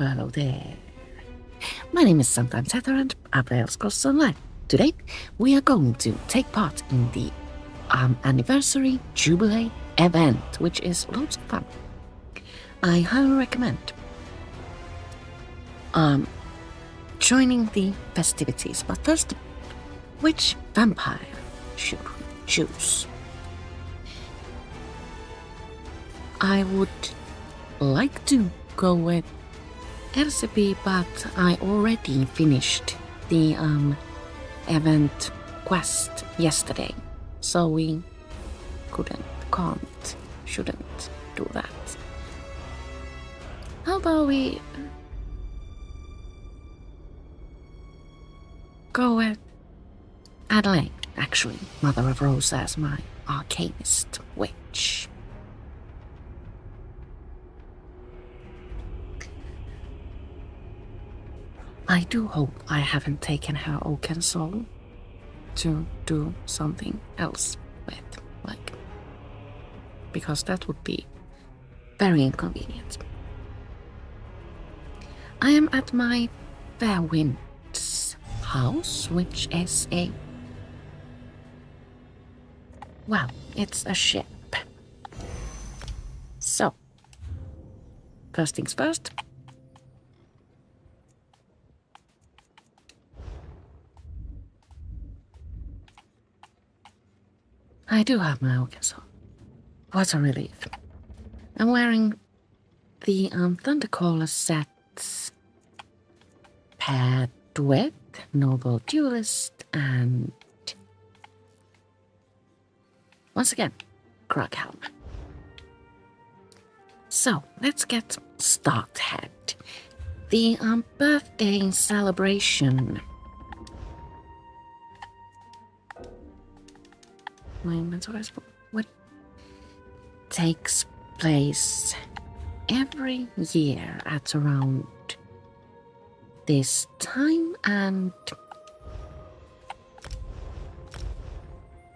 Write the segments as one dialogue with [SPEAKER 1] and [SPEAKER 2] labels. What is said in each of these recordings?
[SPEAKER 1] Hello there. My name is Sometimes Heather and I play Elder Scrolls Online. Today, we are going to take part in the anniversary jubilee event, which is loads of fun. I highly recommend joining the festivities. But first, which vampire should we choose? I would like to go with ErzieB, but I already finished the event quest yesterday, so we shouldn't do that. How about we go with Adelaide, actually, Mother of Rose as my arcanist witch. I do hope I haven't taken her oaken soul to do something else with, because that would be very inconvenient. I am at my Fairwind's house, which is it's a ship. So, first things first. I do have my oaken soul. What a relief. I'm wearing the Thundercaller sets paired with Noble Duelist and once again, Krughelm. So, let's get started. The birthday celebration. My inventory is full. What takes place every year at around this time and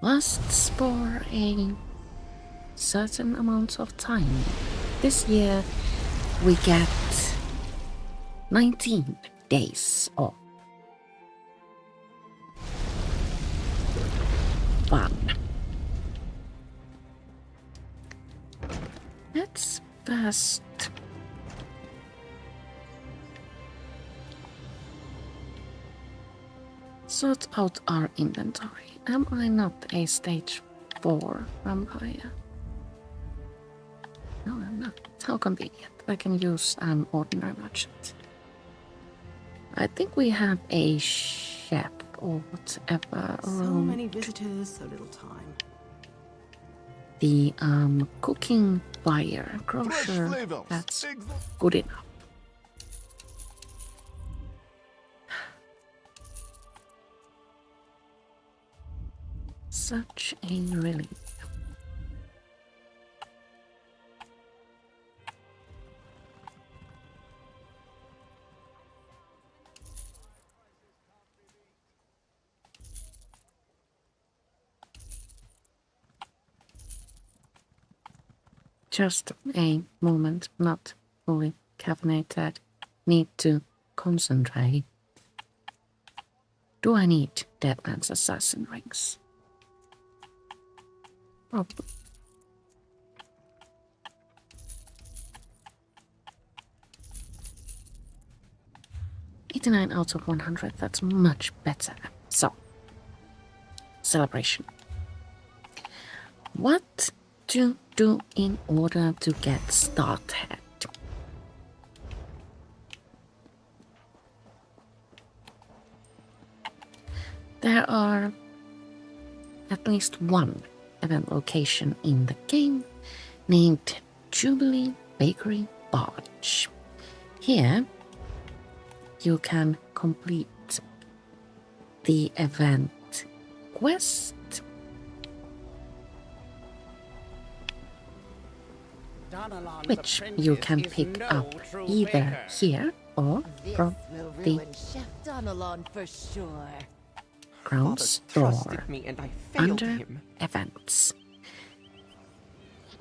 [SPEAKER 1] lasts for a certain amount of time. This year we get 19 days of fun. Let's first sort out our inventory. Am I not a stage 4 vampire? No, I'm not. How convenient. I can use an ordinary merchant. I think we have a chef or whatever around.
[SPEAKER 2] So many visitors, so little time.
[SPEAKER 1] The cooking fire grocer, that's good enough. Such a relief. Just a moment, not fully caffeinated. Need to concentrate. Do I need Deadlands Assassin rings? Probably. 89 out of 100, that's much better. So, celebration. What to do in order to get started? There are at least one event location in the game named Jubilee Bakery Barge. Here you can complete the event quest which you can pick up either here or from the ground store under events.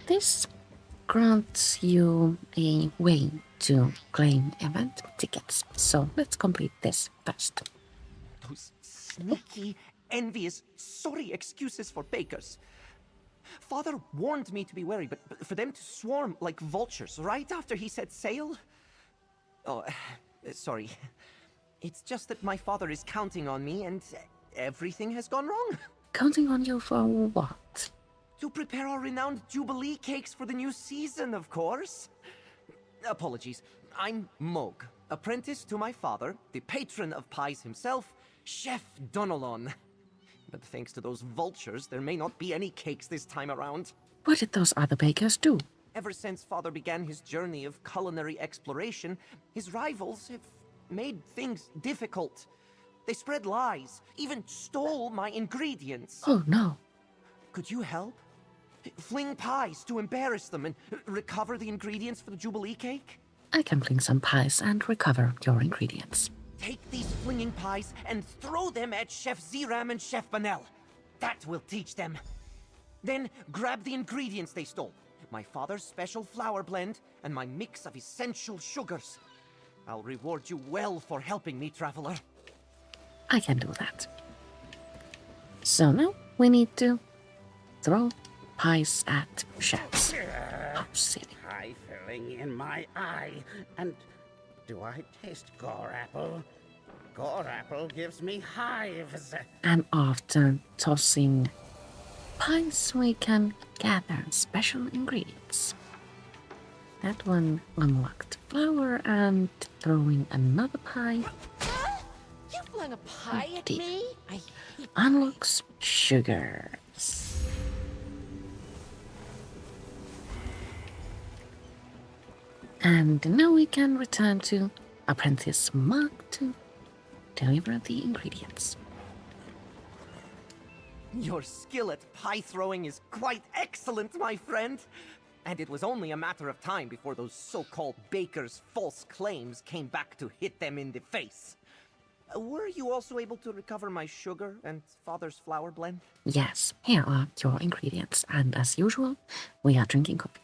[SPEAKER 1] This grant you a way to claim event tickets. So let's complete this first.
[SPEAKER 3] Those sneaky, envious, sorry excuses for bakers. Father warned me to be wary, but for them to swarm like vultures right after he set sail? Oh, sorry. It's just that my father is counting on me and everything has gone wrong.
[SPEAKER 1] Counting on you for what?
[SPEAKER 3] To prepare our renowned Jubilee cakes for the new season, of course. Apologies. I'm Magh, apprentice to my father, the patron of pies himself, Chef Donalon. But thanks to those vultures, there may not be any cakes this time around.
[SPEAKER 1] What did those other bakers do?
[SPEAKER 3] Ever since father began his journey of culinary exploration, his rivals have made things difficult. They spread lies, even stole my ingredients.
[SPEAKER 1] Oh no.
[SPEAKER 3] Could you help? Fling pies to embarrass them and recover the ingredients for the Jubilee cake?
[SPEAKER 1] I can fling some pies and recover your ingredients.
[SPEAKER 3] Take these flinging pies and throw them at Chef Zeram and Chef Banel. That will teach them. Then grab the ingredients they stole. My father's special flour blend and my mix of essential sugars. I'll reward you well for helping me, traveler.
[SPEAKER 1] I can do that. So now we need to throw pies at chefs. How silly.
[SPEAKER 4] Pie filling in my eye. And do I taste gore apple? Gore apple gives me hives.
[SPEAKER 1] And after tossing pies, we can gather special ingredients. That one unlocked flour and throwing another pie
[SPEAKER 5] You flung a pie at
[SPEAKER 1] dear.
[SPEAKER 5] me? I hate
[SPEAKER 1] unlocks sugars. And now we can return to Apprentice Magh to deliver the ingredients.
[SPEAKER 3] Your skill at pie throwing is quite excellent, my friend. And it was only a matter of time before those so-called bakers' false claims came back to hit them in the face. Were you also able to recover my sugar and father's flour blend?
[SPEAKER 1] Yes, here are your ingredients, and as usual, we are drinking coffee.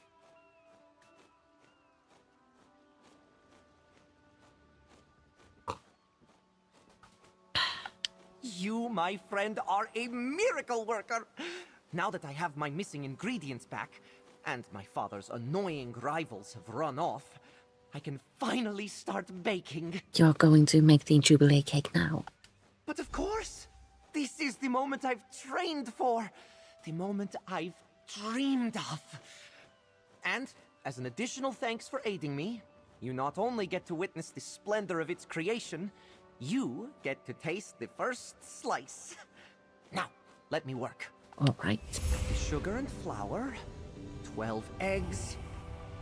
[SPEAKER 3] You, my friend, are a miracle worker! Now that I have my missing ingredients back, and my father's annoying rivals have run off, I can finally start baking.
[SPEAKER 1] You're going to make the Jubilee cake now.
[SPEAKER 3] But of course! This is the moment I've trained for! The moment I've dreamed of! And, as an additional thanks for aiding me, you not only get to witness the splendor of its creation, you get to taste the first slice. Now, let me work.
[SPEAKER 1] All right.
[SPEAKER 3] The sugar and flour, 12 eggs,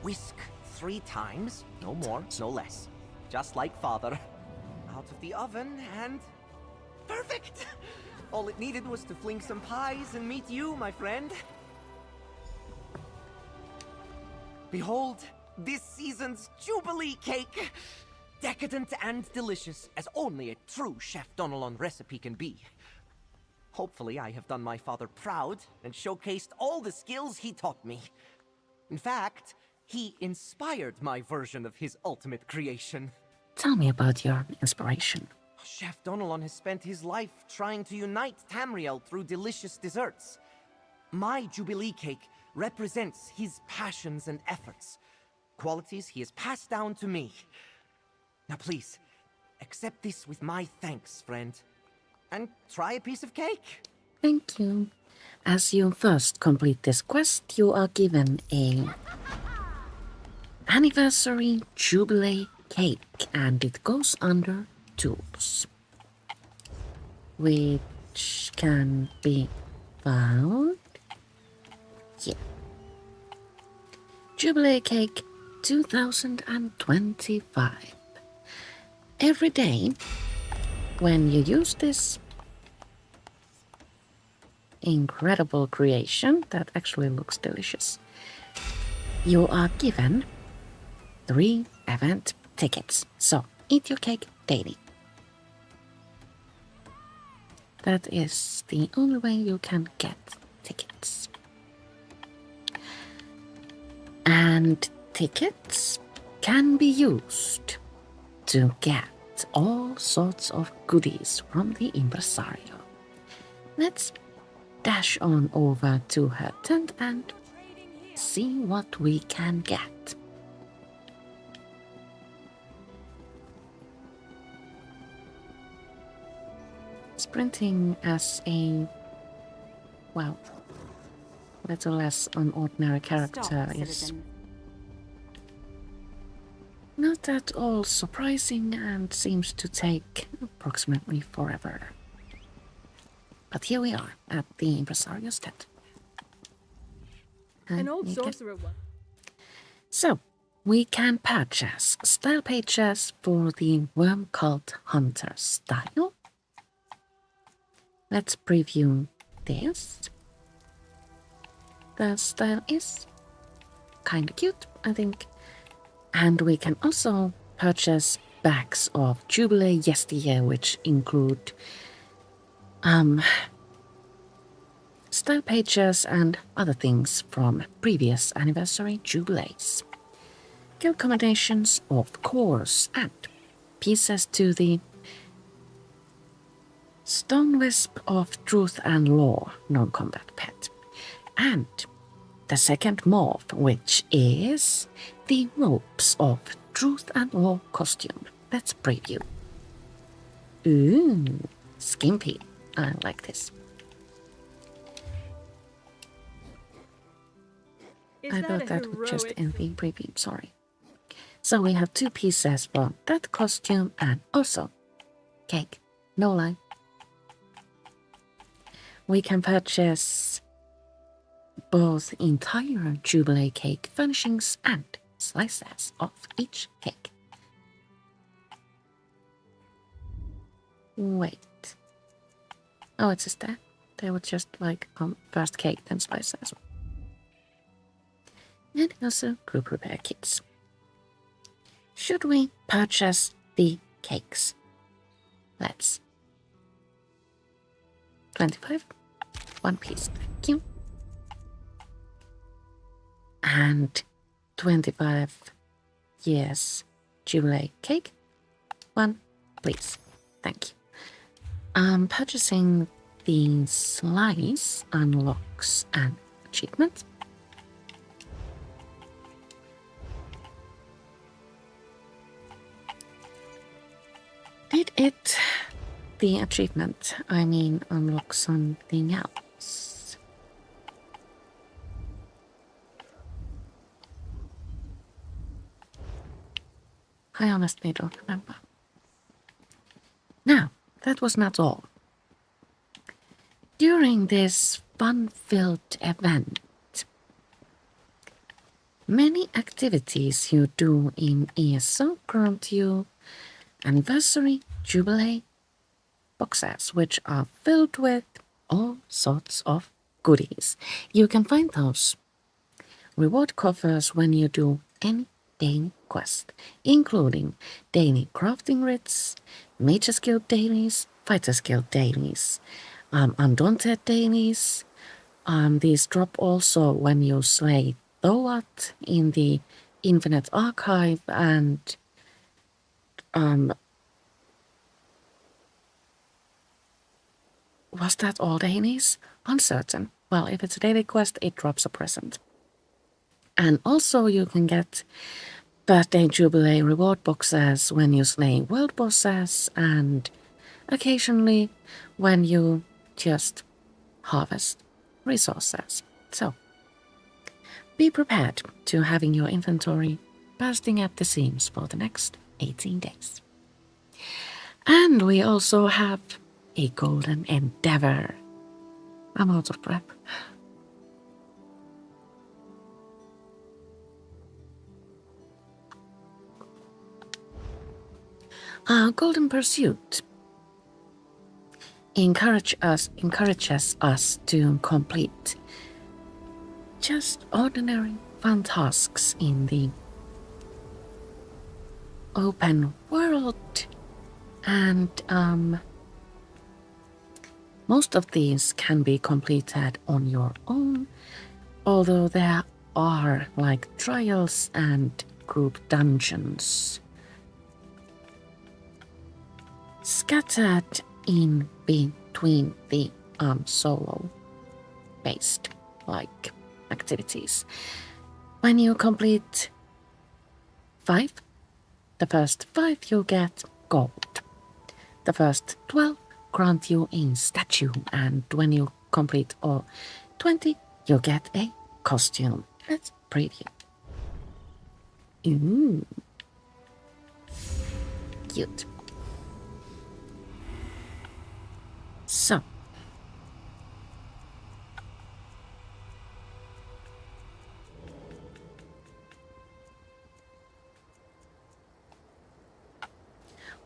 [SPEAKER 3] whisk 3 times, no more, no less. Just like father. Out of the oven and... perfect! All it needed was to fling some pies and meet you, my friend. Behold, this season's Jubilee cake! Decadent and delicious, as only a true Chef Donalon recipe can be. Hopefully I have done my father proud and showcased all the skills he taught me. In fact, he inspired my version of his ultimate creation.
[SPEAKER 1] Tell me about your inspiration.
[SPEAKER 3] Chef Donalon has spent his life trying to unite Tamriel through delicious desserts. My Jubilee cake represents his passions and efforts, qualities he has passed down to me. Now please, accept this with my thanks, friend. And try a piece of cake.
[SPEAKER 1] Thank you. As you first complete this quest, you are given a anniversary Jubilee cake, and it goes under tools, which can be found here. Jubilee cake 2025. Every day, when you use this incredible creation that actually looks delicious, you are given 3 event tickets. So, eat your cake daily. That is the only way you can get tickets. And And tickets can be used to get all sorts of goodies from the impresario. Let's dash on over to her tent and see what we can get. Sprinting as a, well, little less an ordinary character
[SPEAKER 2] Stop,
[SPEAKER 1] is
[SPEAKER 2] citizen.
[SPEAKER 1] not at all surprising and seems to take approximately forever. But here we are at the impresario's tent.
[SPEAKER 6] An old
[SPEAKER 1] Naked.
[SPEAKER 6] sorcerer one.
[SPEAKER 1] So, we can purchase style pages for the Worm Cult Hunter style. Let's preview this. The style is kinda cute, I think. And we can also purchase bags of Jubilee yesteryear, which include style pages and other things from previous anniversary jubilees. Guild combinations, of course, and pieces to the Stone Wisp of Truth and Law non-combat pet. And the second morph, which is the Ropes of Truth and Law costume. Let's preview. Ooh, skimpy. I like this. I thought that would just end the preview, sorry. So we have two pieces for that costume and also cake, no lie. We can purchase both entire Jubilee cake furnishings and slices of each cake. Wait. Oh, it's just that. They were just like first cake, then slices. And also group repair kits. Should we purchase the cakes? Let's. 25. One piece, thank you. And 25 years Jubilee cake. One, please. Thank you. Purchasing the slice unlocks an achievement. Did it, the achievement, I mean, unlock something else? I honestly don't remember. Now, that was not all. During this fun-filled event, many activities you do in ESO grant you anniversary jubilee boxes, which are filled with all sorts of goodies. You can find those reward coffers when you do any daily quest, including daily crafting writs, Mage's Guild dailies, Fighters Guild dailies, Undaunted dailies. These drop also when you slay Thoat in the Infinite Archive, and was that all dailies? Uncertain. Well, if it's a daily quest, it drops a present. And also you can get birthday jubilee reward boxes when you slay world bosses, and occasionally when you just harvest resources. So be prepared to having your inventory bursting at the seams for the next 18 days. And we also have a golden endeavor. I'm out of breath. Our golden pursuit encourages us to complete just ordinary fun tasks in the open world, and most of these can be completed on your own, although there are like trials and group dungeons scattered in between the solo-based like activities. When you complete 5, the first 5 you get gold. The first 12 grant you a statue, and when you complete all 20, you get a costume. Let's preview. Ooh. Cute. So.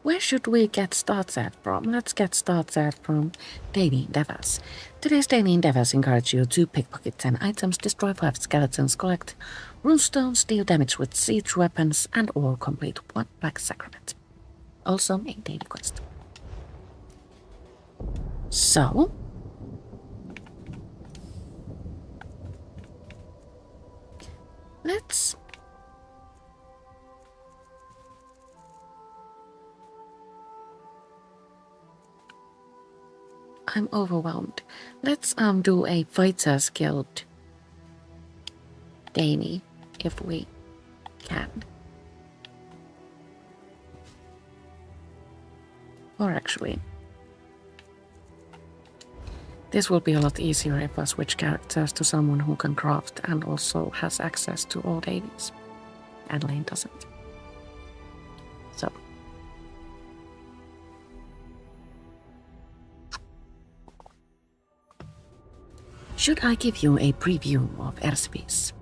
[SPEAKER 1] Where should we get started from? Let's get started from daily endeavors. Today's daily endeavors encourage you to pickpocket 10 items, destroy 5 skeletons, collect runestones, deal damage with siege weapons, and or complete 1 Black Sacrament. Also a daily quest. So, let's I'm overwhelmed. Let's do a Fighters Guild daily if we can. Or actually, this will be a lot easier if I switch characters to someone who can craft and also has access to all dailies. And Lane doesn't. So. Should I give you a preview of ErzieB's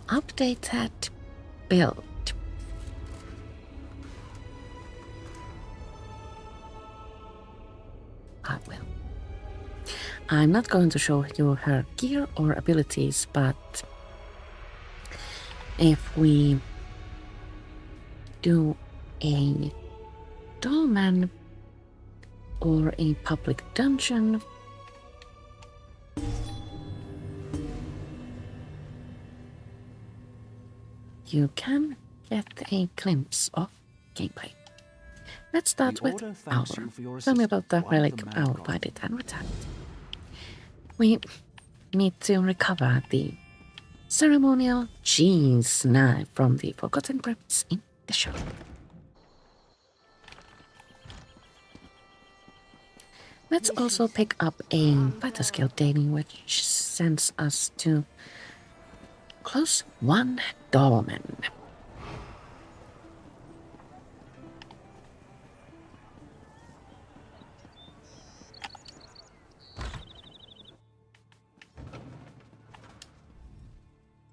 [SPEAKER 1] updated build? I will. I'm not going to show you her gear or abilities, but if we do a dolmen or a public dungeon, you can get a glimpse of gameplay. Let's start with Our. Tell me about the relic. I'll find it and return it. We need to recover the ceremonial cheese knife from the Forgotten Crypts in the shop. Let's also pick up a fighter skill daily, which sends us to close 1 dolmen.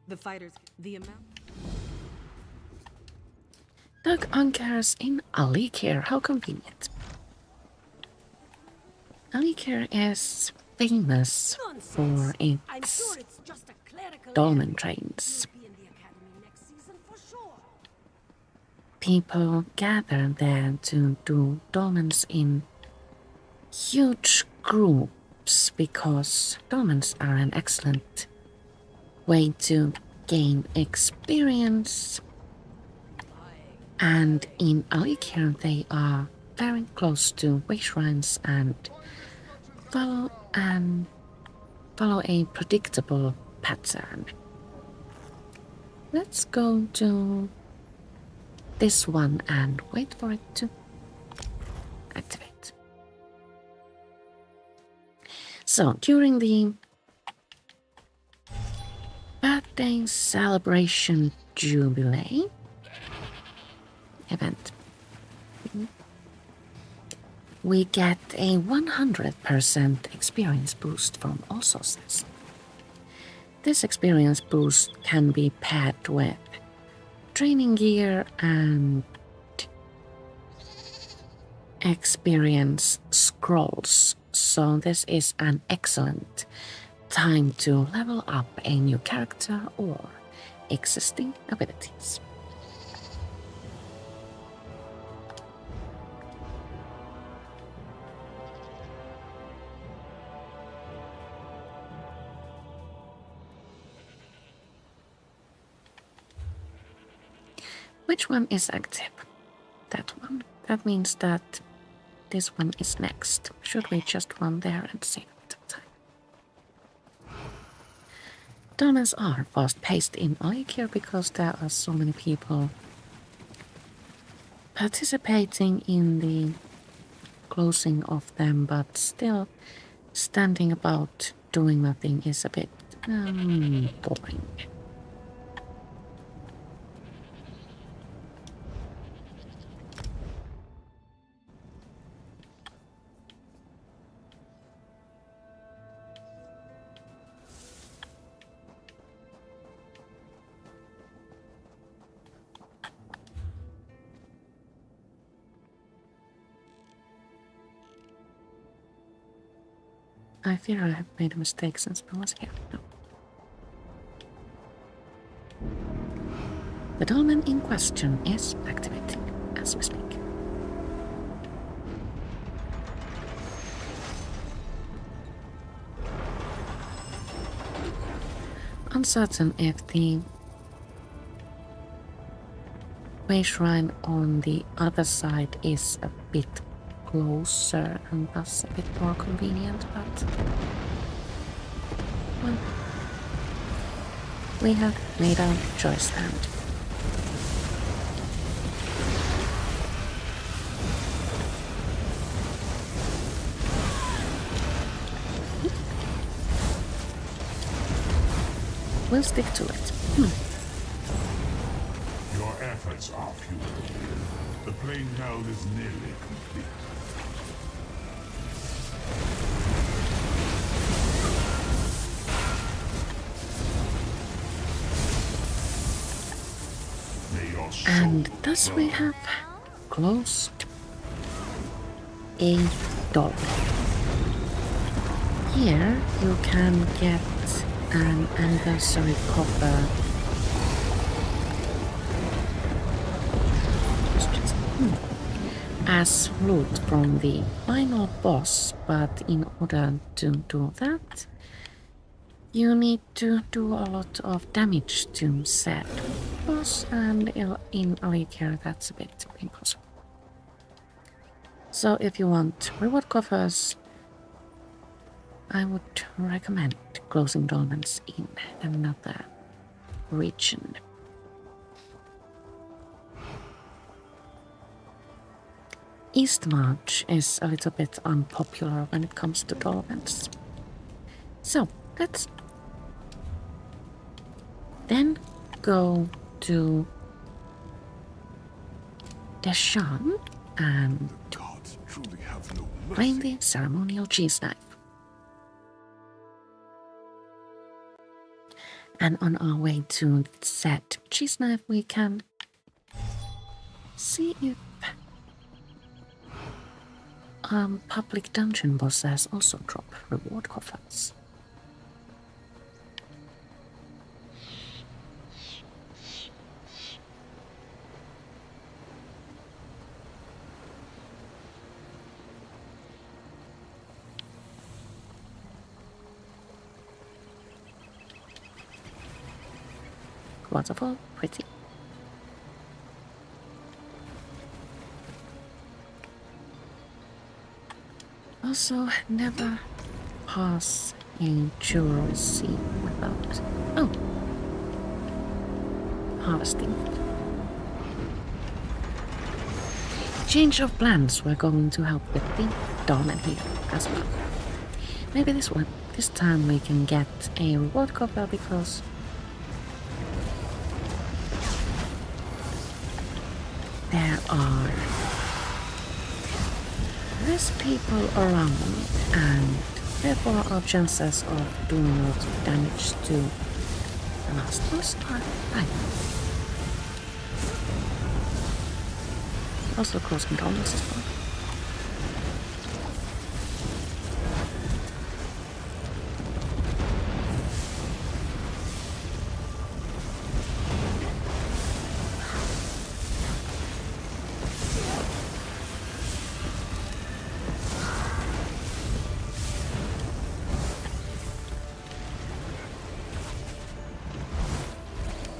[SPEAKER 2] The fighters, the amount.
[SPEAKER 1] Doug anchors in Alikir. How convenient. Alikir is famous for its dolmen trains. People gather there to do dolmens in huge groups because dolmens are an excellent way to gain experience, and in Alikir they are very close to way shrines and follow a predictable pattern. Let's go to this one and wait for it to activate. So during the birthday celebration jubilee event, we get a 100% experience boost from all sources. This experience boost can be paired with training gear and experience scrolls, so this is an excellent time to level up a new character or existing abilities. Which one is active? That one. That means that this one is next. Should we just run there and save the time? Dolmens are fast-paced in Ike here because there are so many people participating in the closing of them, but still standing about doing nothing is a bit boring. I fear I have made a mistake since I was here. No. The dolmen in question is activating as we speak. Uncertain if the way shrine on the other side is a bit closer and thus a bit more convenient, but well, we have made our choice and we'll stick to it.
[SPEAKER 6] Your efforts are futile. The plain hell is nearly complete. May your soul
[SPEAKER 1] And thus we have closed a door. Here you can get an anniversary coffer. As loot from the final boss, but in order to do that, you need to do a lot of damage to said boss, and in Alikir that's a bit impossible. So if you want reward coffers, I would recommend closing dolmens in another region. East March is a little bit unpopular when it comes to dolmens. So let's then go to Deshan and
[SPEAKER 6] gods truly have no
[SPEAKER 1] claim
[SPEAKER 6] mercy.
[SPEAKER 1] the ceremonial cheese knife. And on our way to said cheese knife, we can see if public dungeon bosses also drop reward coffers. Waterfall, pretty. Also, never pass a jewelry scene without harvesting. Change of plans. We're going to help with the dolmen here as well. Maybe this time we can get a reward coffer because there are less people around and therefore our chances of doing a lot of damage to the last boss are high. Also closing dolmens as well.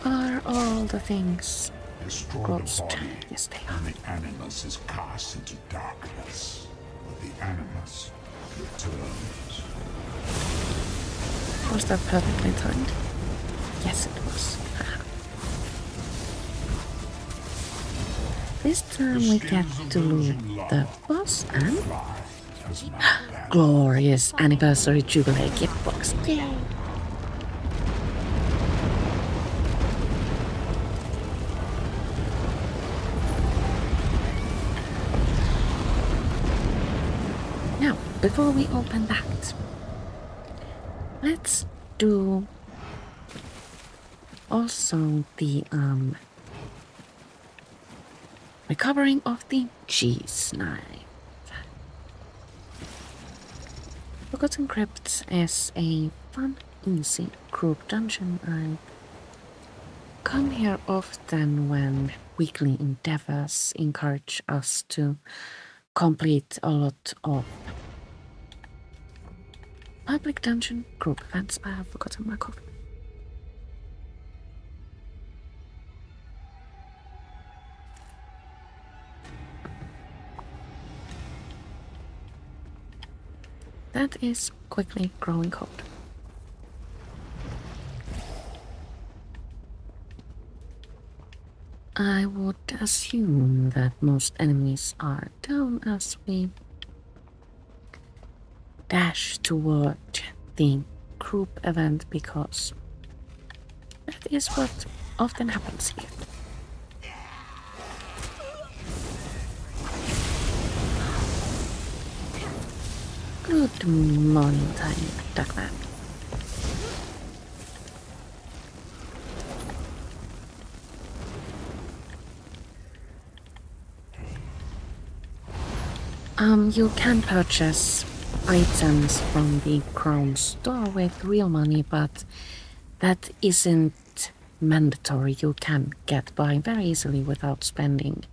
[SPEAKER 1] Are all the things
[SPEAKER 6] destroy
[SPEAKER 1] Ghost.
[SPEAKER 6] the body,
[SPEAKER 1] Yes, they are.
[SPEAKER 6] and the animus is cast into darkness. But the animus returns.
[SPEAKER 1] Was that perfectly timed? Yes, it was. Haha. This time we get to loot the boss and
[SPEAKER 6] Fly as Magh.
[SPEAKER 1] glorious anniversary jubilee gift box. Yay! Now, before we open that, let's do also the recovering of the cheese knife. Forgotten Crypts is a fun, easy group dungeon. I come here often when weekly endeavors encourage us to complete a lot of public dungeon group events. I have forgotten my coffee. That is quickly growing cold. I would assume that most enemies are down as we dash toward the group event, because that is what often happens here. Good morning, tiny duckman. You can purchase items from the Crown store with real money, but that isn't mandatory. You can get by very easily without spending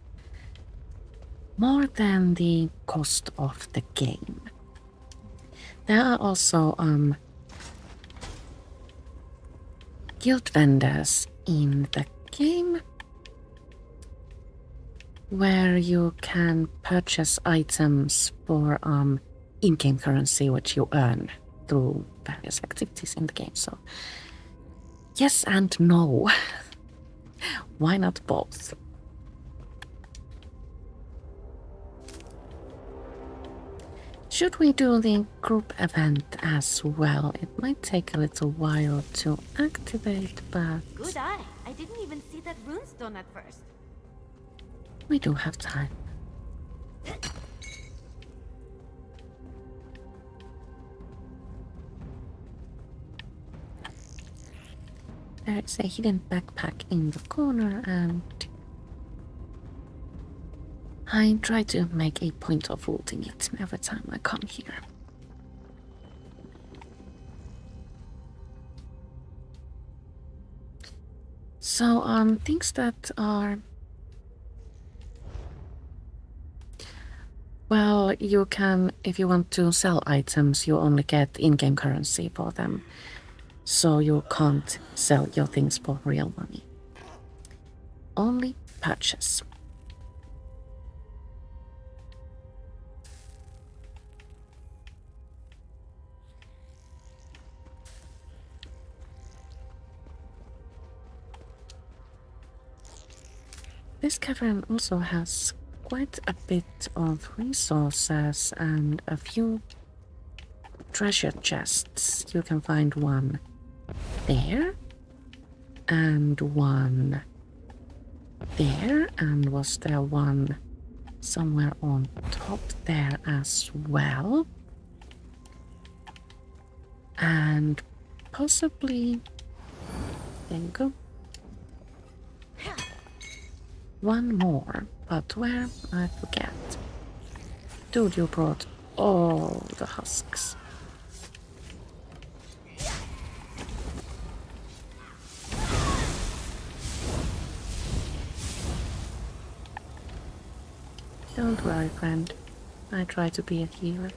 [SPEAKER 1] more than the cost of the game. There are also guild vendors in the game where you can purchase items for in-game currency, which you earn through various activities in the game. So yes and no. Why not both? Should we do the group event as well? It might take a little while to activate, but
[SPEAKER 5] Good eye. I didn't even see that runestone at first.
[SPEAKER 1] we do have time. There is a hidden backpack in the corner, and I try to make a point of looting it every time I come here. So, things that are... Well, you can, if you want to sell items, you only get in-game currency for them. So you can't sell your things for real money. Only purchase. This cavern also has quite a bit of resources and a few treasure chests. You can find one there and one there, and was there one somewhere on top there as well, and possibly there you go, one more, but where I forget. Dude, you brought all the husks. Don't worry, friend. I try to be a healer.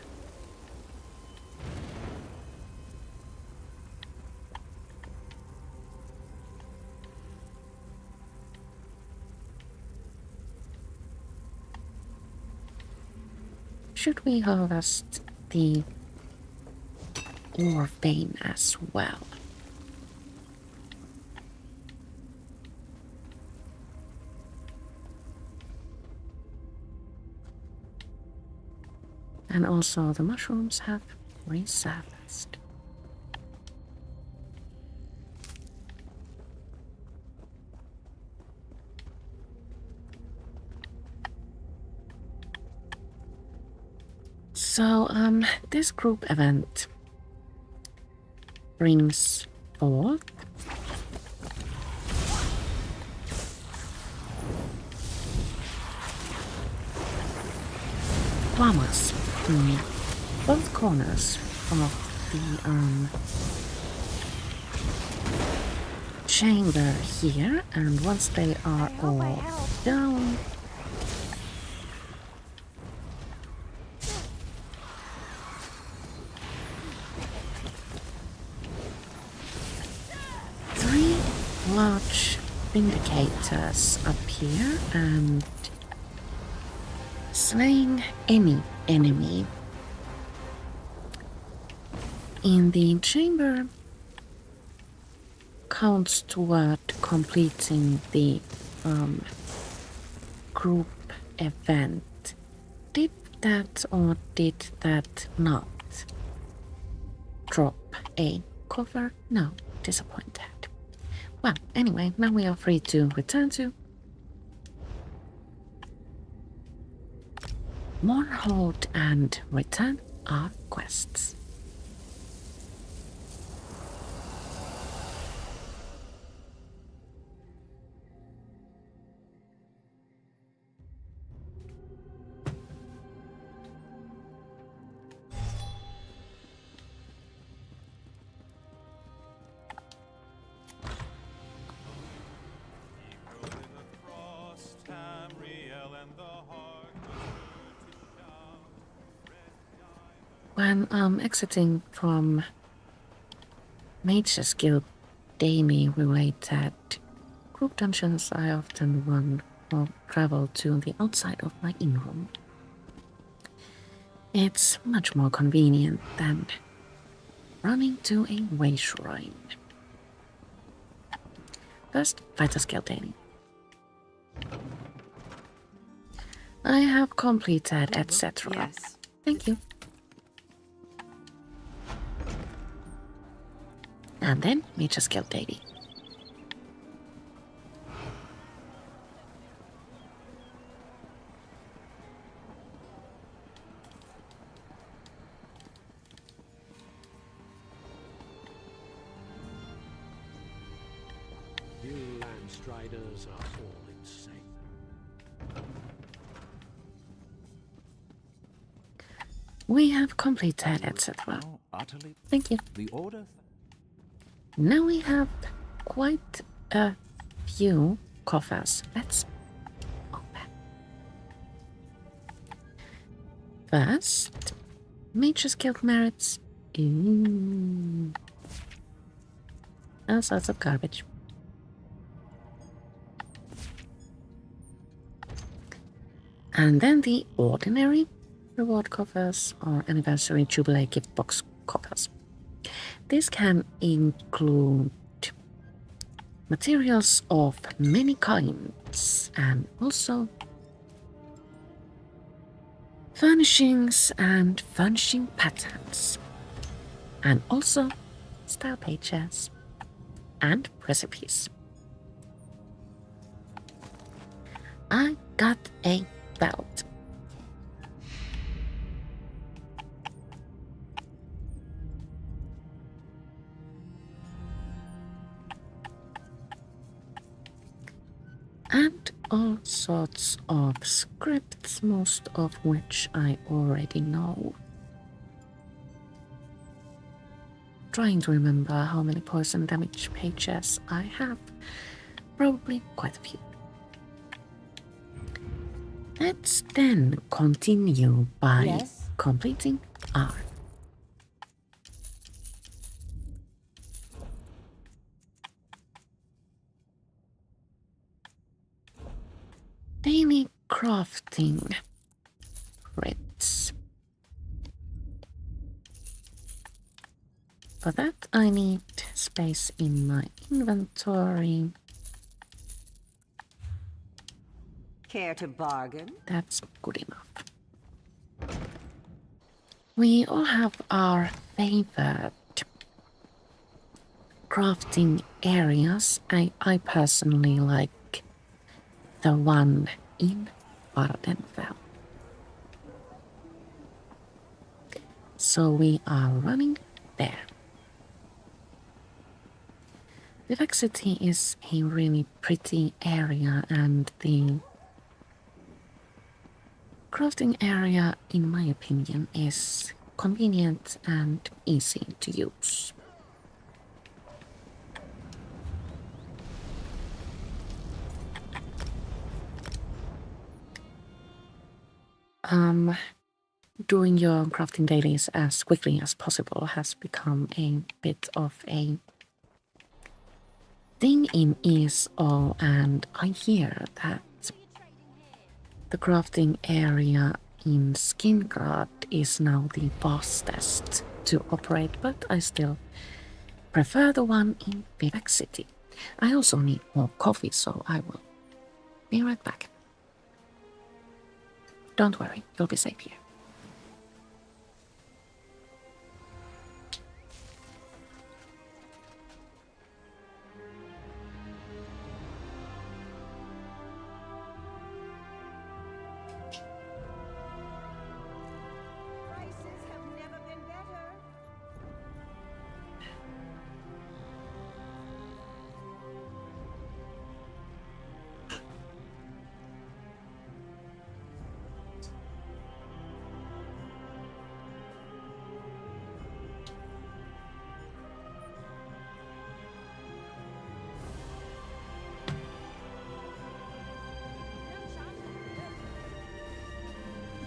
[SPEAKER 1] should we harvest the ore vein as well? And also the mushrooms have resurfaced. So, this group event brings forth llamas in both corners of the chamber here, and once they are all down, three large vindicators appear and slaying any enemy in the chamber counts toward completing the group event. Did that or did that not drop a cover? No, disappointed. Well, anyway, now we are free to return to Mournhold and return our quests. When exiting from Mage's Guild daily related group dungeons, I often run or travel to the outside of my in-room. It's much more convenient than running to a way shrine. First, Fighter's Guild daily. I have completed, etc.
[SPEAKER 2] Yes.
[SPEAKER 1] Thank you. And then Mage's Guild daily.
[SPEAKER 7] You Landstriders are all insane.
[SPEAKER 1] We have completed, etc.
[SPEAKER 3] Utterly.
[SPEAKER 1] Thank you.
[SPEAKER 3] The order.
[SPEAKER 1] Now we have quite a few coffers. Let's open. First, Mage's Guild merits. Ooh. All sorts of garbage. And then the ordinary reward coffers or anniversary jubilee gift box coffers. This can include materials of many kinds and also furnishings and furnishing patterns, and also style pages and recipes. I got a belt. And all sorts of scripts, most of which I already know. Trying to remember how many poison damage pages I have. Probably quite a few. Let's then continue by
[SPEAKER 2] Yes?
[SPEAKER 1] completing our daily crafting crits. For that, I need space in my inventory.
[SPEAKER 2] Care to bargain?
[SPEAKER 1] That's good enough. We all have our favorite crafting areas. I personally like the one in Vardenfell. So we are running there. Black City is a really pretty area, and the crafting area, in my opinion, is convenient and easy to use. Doing your crafting dailies as quickly as possible has become a bit of a thing in ESO, and I hear that the crafting area in Skingrad is now the fastest to operate, but I still prefer the one in Black City. I also need more coffee, so I will be right back. Don't worry, you'll be safe here.
[SPEAKER 2] Prices have never been better.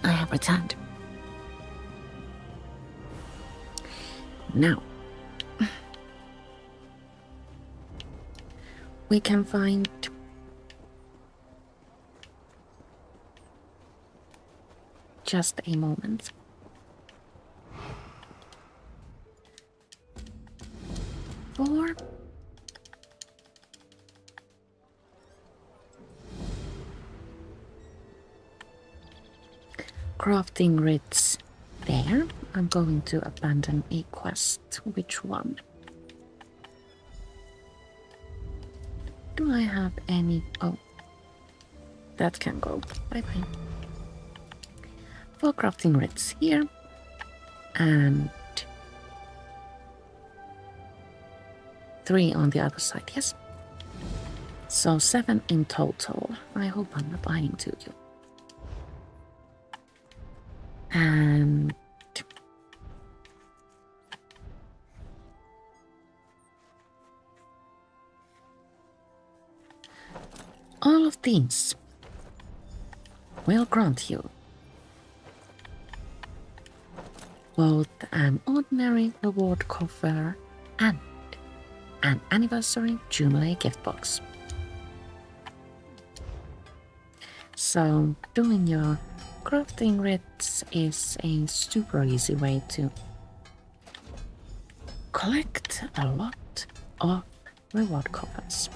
[SPEAKER 1] I have returned. Now, we can find just a moment. For crafting grids there, I'm going to abandon a quest. Which one? Do I have any? Oh, that can go. Bye bye. 4 crafting grids here, and 3 on the other side, yes. So 7 in total. I hope I'm not lying to you. And all of these will grant you both an ordinary reward coffer and an anniversary Jubilee gift box. So doing your crafting grids is a super easy way to collect a lot of reward coffers.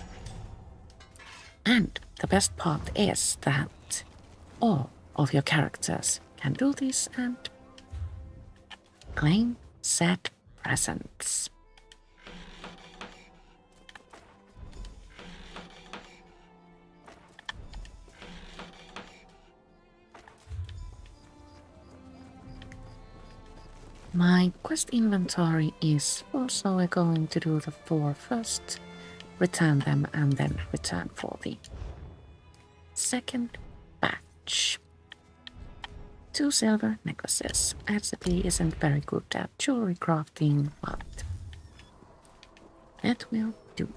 [SPEAKER 1] And the best part is that all of your characters can do this and claim said presents. My quest inventory is full, so we're going to do the 4 first, return them, and then return for the second batch. 2 silver necklaces. ErzieB isn't very good at jewelry crafting, but that will do.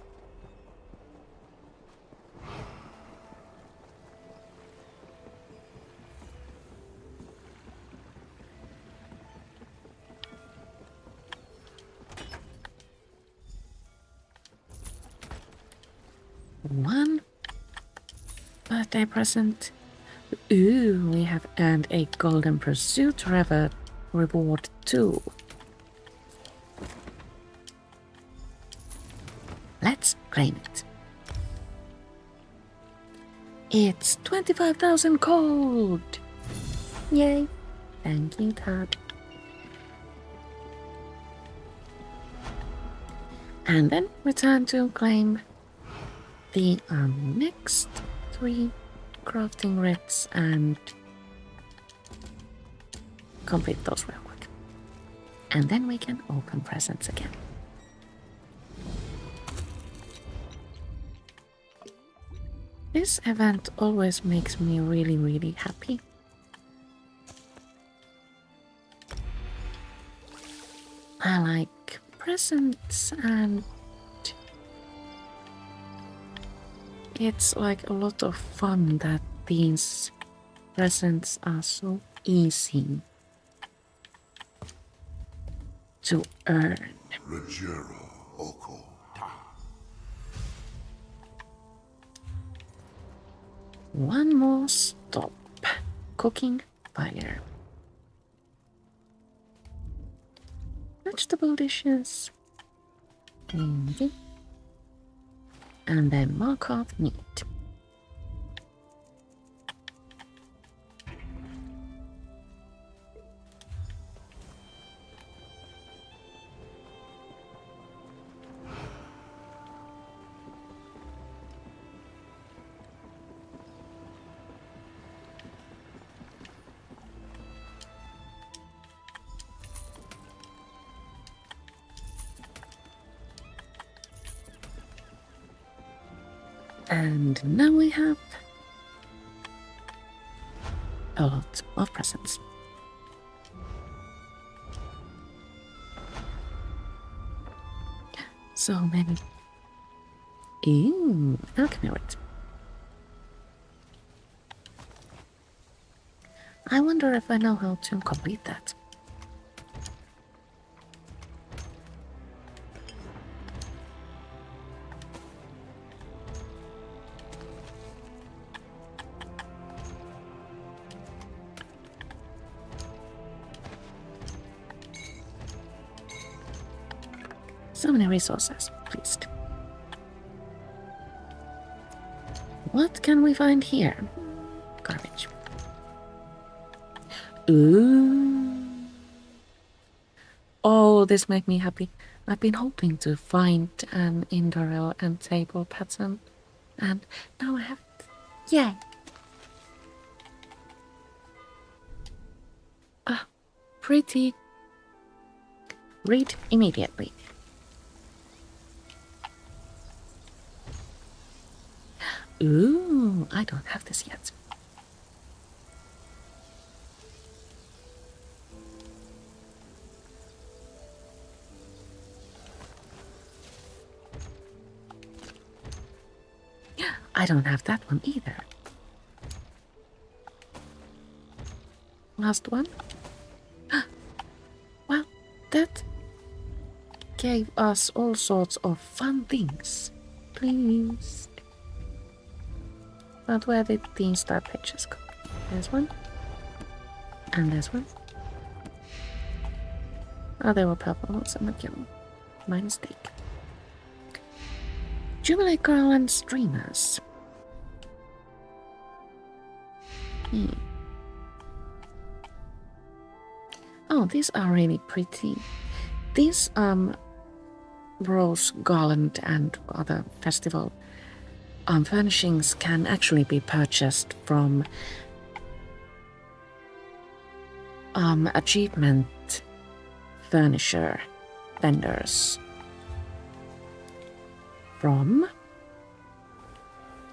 [SPEAKER 1] One birthday present. Ooh, we have earned a golden pursuit reward too. claim it. It's 25,000 gold! Yay! Thank you, Tad. And then return to claim the next 3 crafting writs and complete those real quick. And then we can open presents again. This event always makes me really, really happy. I like presents and it's like a lot of fun that these presents are so easy to earn.
[SPEAKER 6] Rogero Oko Ta.
[SPEAKER 1] One more stop. Cooking fire. Vegetable dishes. Maybe. And then Markov meat. And now we have a lot of presents. So many. Ooh, alchemy writ. I wonder if I know how to complete that. So many resources, pleased. What can we find here? Garbage. Ooh. Oh, this made me happy. I've been hoping to find an Indorel and table pattern, and now I have it. Yay! Ah, pretty. Read immediately. Ooh, I don't have this yet. I don't have that one either. Last one. Well, that gave us all sorts of fun things. Please. But where did the start pages go? There's one. And there's one. Oh, they were purple ones and not yellow. My mistake. Jubilee Girl and Streamers. Oh, these are really pretty. These rose garland and other festival furnishings can actually be purchased from achievement furniture vendors from,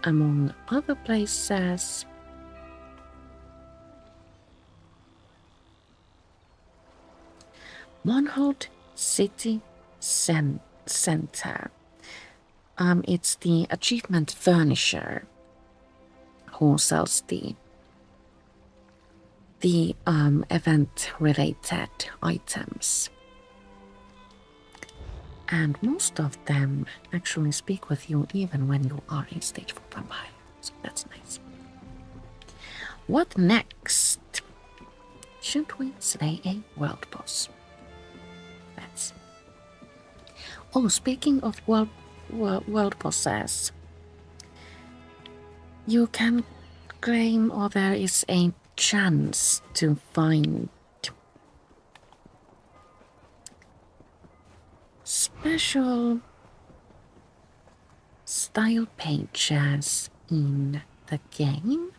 [SPEAKER 1] among other places, Monhold City Center. It's the achievement furnisher who sells the event related items, and most of them actually speak with you even when you are in stage 4 vampire, so that's nice. What next? Should we slay a world boss? Let's. Oh, speaking of world world possess, you can claim, or there is a chance to find special style pages in the game.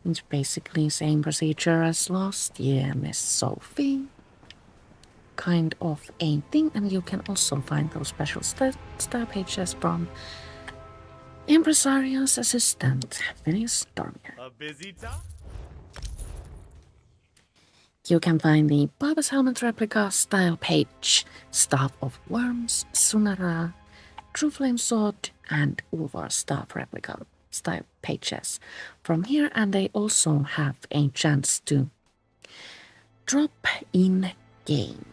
[SPEAKER 1] It's basically same procedure as last year, Miss Sophie. Kind of a thing, and you can also find those special style pages from Impresario's assistant, Phineas Dormier.
[SPEAKER 8] A busy time?
[SPEAKER 1] You can find the Barber's Helmet replica style page, Staff of Worms, Sunara, True Flame Sword, and Ulvar Staff replica style pages from here, and they also have a chance to drop in game.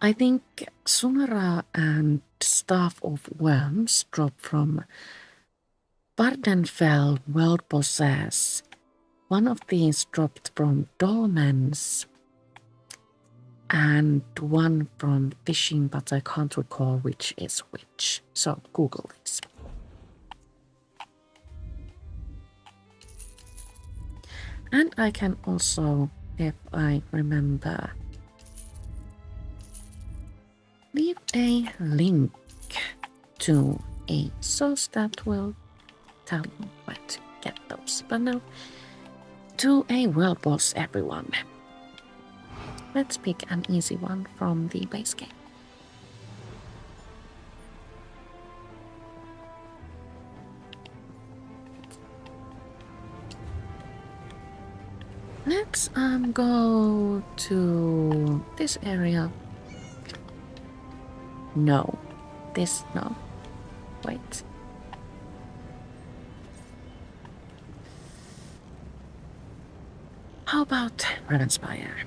[SPEAKER 1] I think Sunara and Staff of Worms drop from Vardenfell World Possess. One of these dropped from Dolmen's and one from Fishing, but I can't recall which is which. So Google this. And I can also, if I remember, leave a link to a source that will tell you where to get those. But now, to a world boss, everyone. Let's pick an easy one from the base game. Let's go to this area. No. This, no. Wait. How about Ravenspire?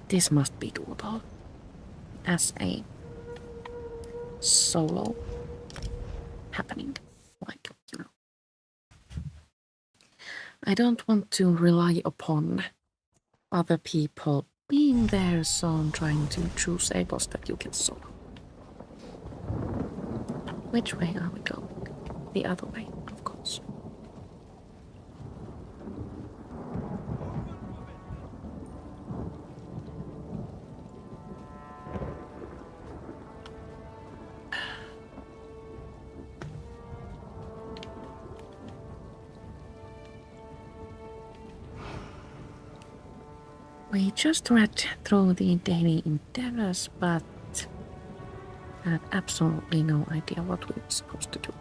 [SPEAKER 1] This must be doable as a solo happening. Like, you know. I don't want to rely upon other people being there, so I'm trying to choose a boss that you can solo. Which way are we going? The other way, of course. We just read through the daily endeavors, but had absolutely no idea what we were supposed to do.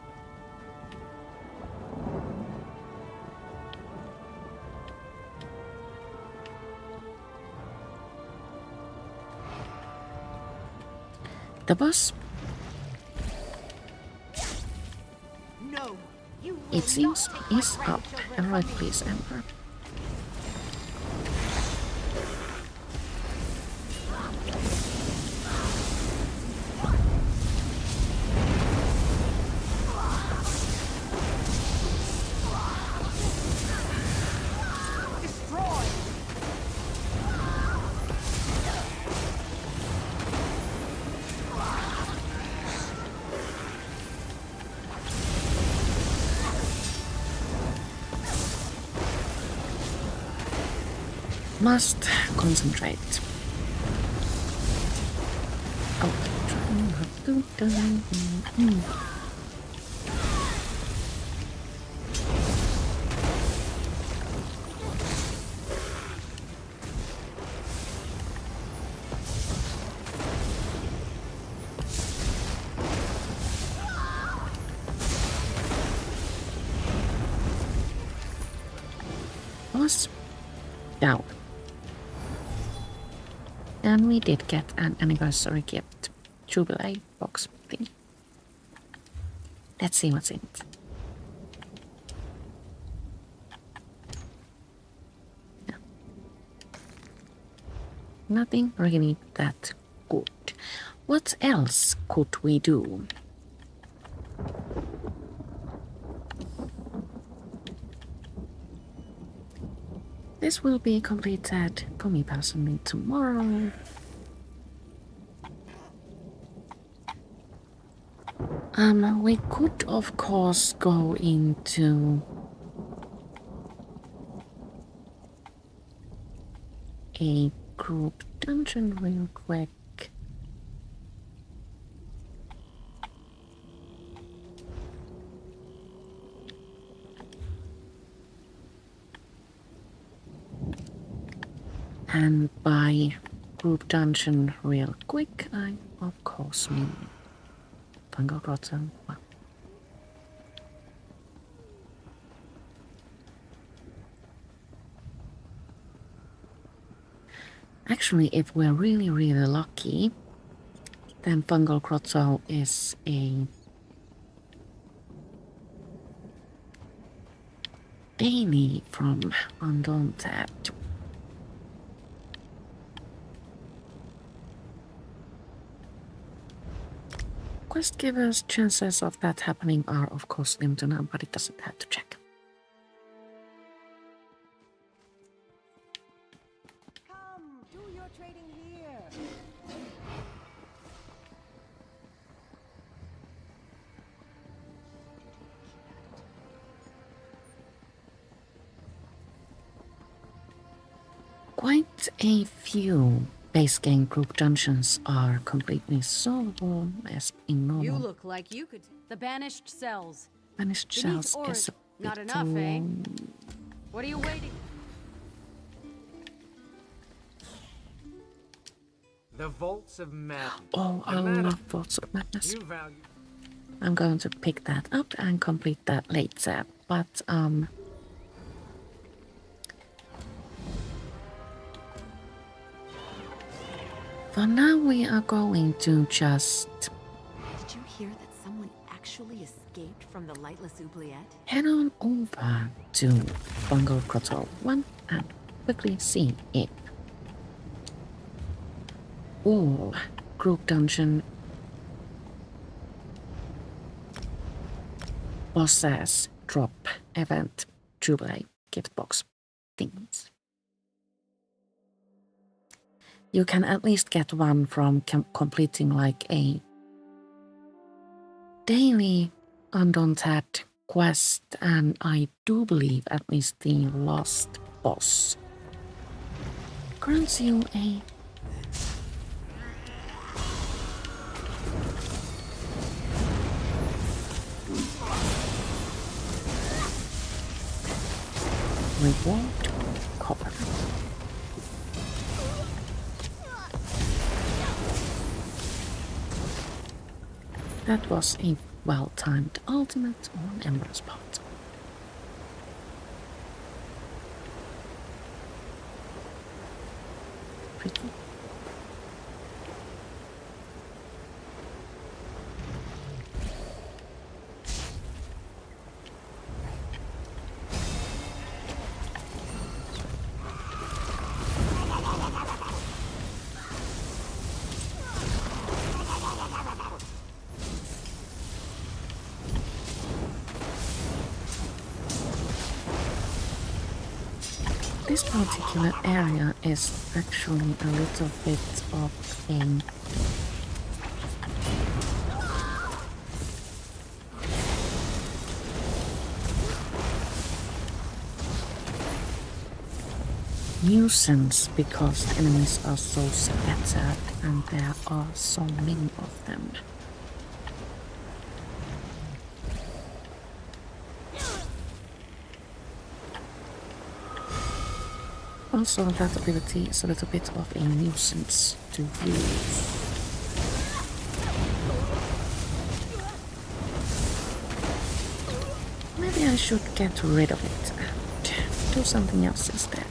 [SPEAKER 1] The boss,
[SPEAKER 5] No, you will
[SPEAKER 1] it seems,
[SPEAKER 5] not
[SPEAKER 1] is
[SPEAKER 5] take my
[SPEAKER 1] up.
[SPEAKER 5] grandchildren
[SPEAKER 1] And right,
[SPEAKER 5] from me.
[SPEAKER 1] please, Emperor. Must concentrate. Oh, try not to die. Boss down. And we did get an anniversary gift. Jubilee box thing. Let's see what's in it. No. Nothing really that good. What else could we do? this will be completed for me personally tomorrow. We could of course go into a group dungeon real quick. And by group dungeon real quick, I of course mean Fungal Grotto. Well, actually, if we're really, really lucky, then Fungal Grotto is a daily from Undaunted. Quest givers' chances of that happening are of course slim to none, but it doesn't have to check.
[SPEAKER 2] Come, do your trading here.
[SPEAKER 1] Quite a few base game group dungeons are completely solvable as in normal.
[SPEAKER 5] You look like you could. The banished cells.
[SPEAKER 1] Banished
[SPEAKER 5] Beneath
[SPEAKER 1] cells
[SPEAKER 5] Ord.
[SPEAKER 1] is a
[SPEAKER 5] Not
[SPEAKER 1] bit
[SPEAKER 5] enough, eh? What are you waiting?
[SPEAKER 3] The Vaults of Madness.
[SPEAKER 1] Oh, I love Vaults of Madness.
[SPEAKER 3] You value.
[SPEAKER 1] I'm going to pick that up and complete that later, but for now we are going to just
[SPEAKER 5] Did you hear that someone actually escaped from the lightless oubliette?
[SPEAKER 1] head on over to Fungal Grotto 1 and quickly see if all group dungeon bosses drop event Jubilee gift box things. You can at least get one from completing like a daily Undaunted quest, and I do believe at least the last boss grants you a reward cover. That was a well-timed ultimate on Ember's part. Pretty. This particular area is actually a little bit of a nuisance because the enemies are so scattered and there are so many of them. Also, that ability is a little bit of a nuisance to use. Maybe I should get rid of it and do something else instead.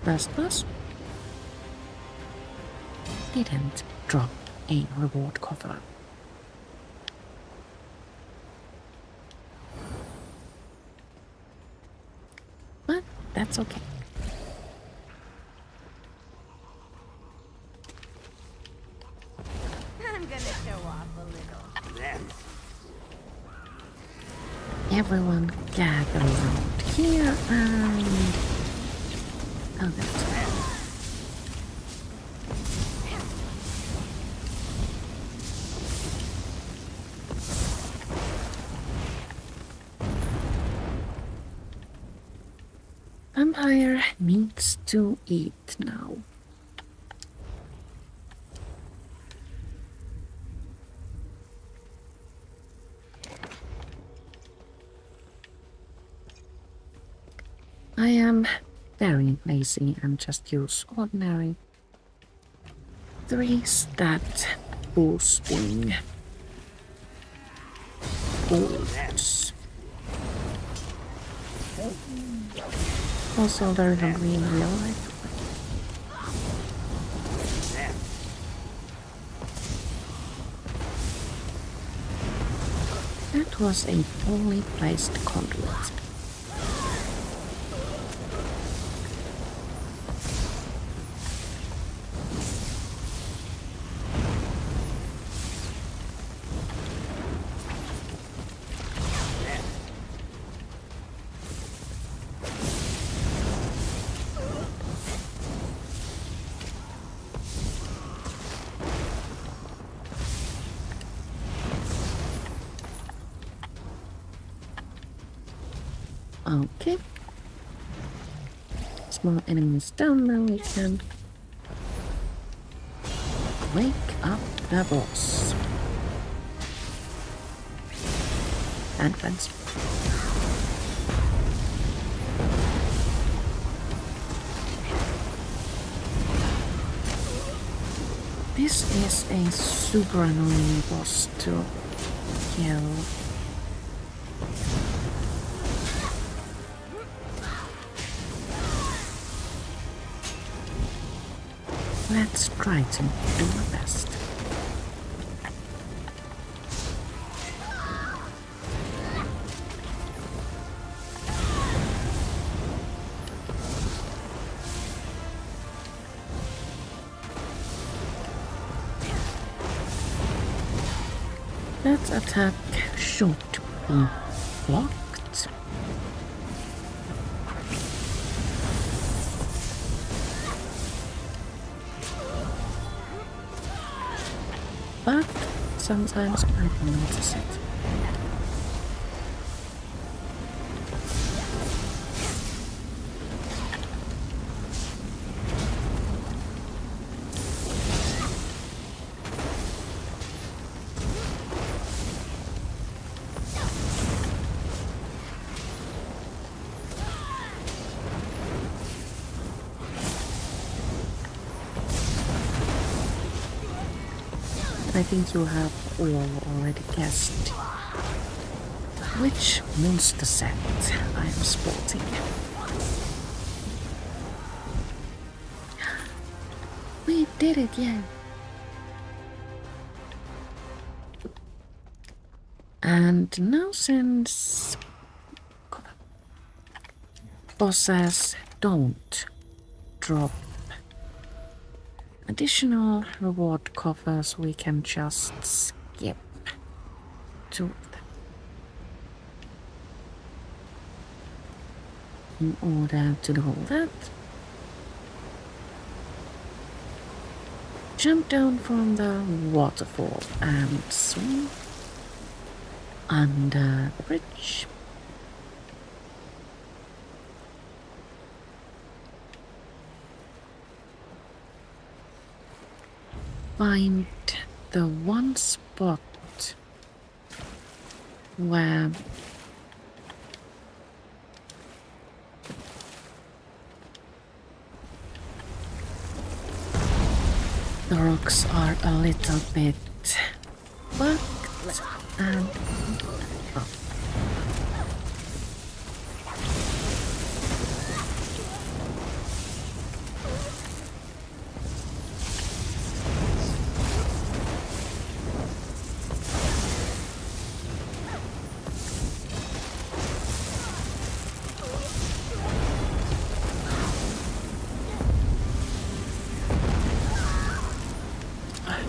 [SPEAKER 1] Last boss didn't drop a reward cover. that's okay.
[SPEAKER 2] I'm gonna show off a little.
[SPEAKER 1] Everyone gather around here and... Oh, that's right. Vampire needs to eat now. I am very lazy and just use ordinary 3-stat boosting boots. Also very hungry in real life. That was a poorly placed conduit. Okay. Small enemies down, now we can wake up the boss. And friends. This is a super annoying boss to kill. Let's try to do our best. That attack should be blocked. But sometimes I don't notice it. I think you have all already guessed which monster set I am sporting. We did it, yeah! And now since bosses don't drop additional reward covers, we can just skip to them in order to do all that. Jump down from the waterfall and swim under the bridge. Find the one spot where the rocks are a little bit bugged and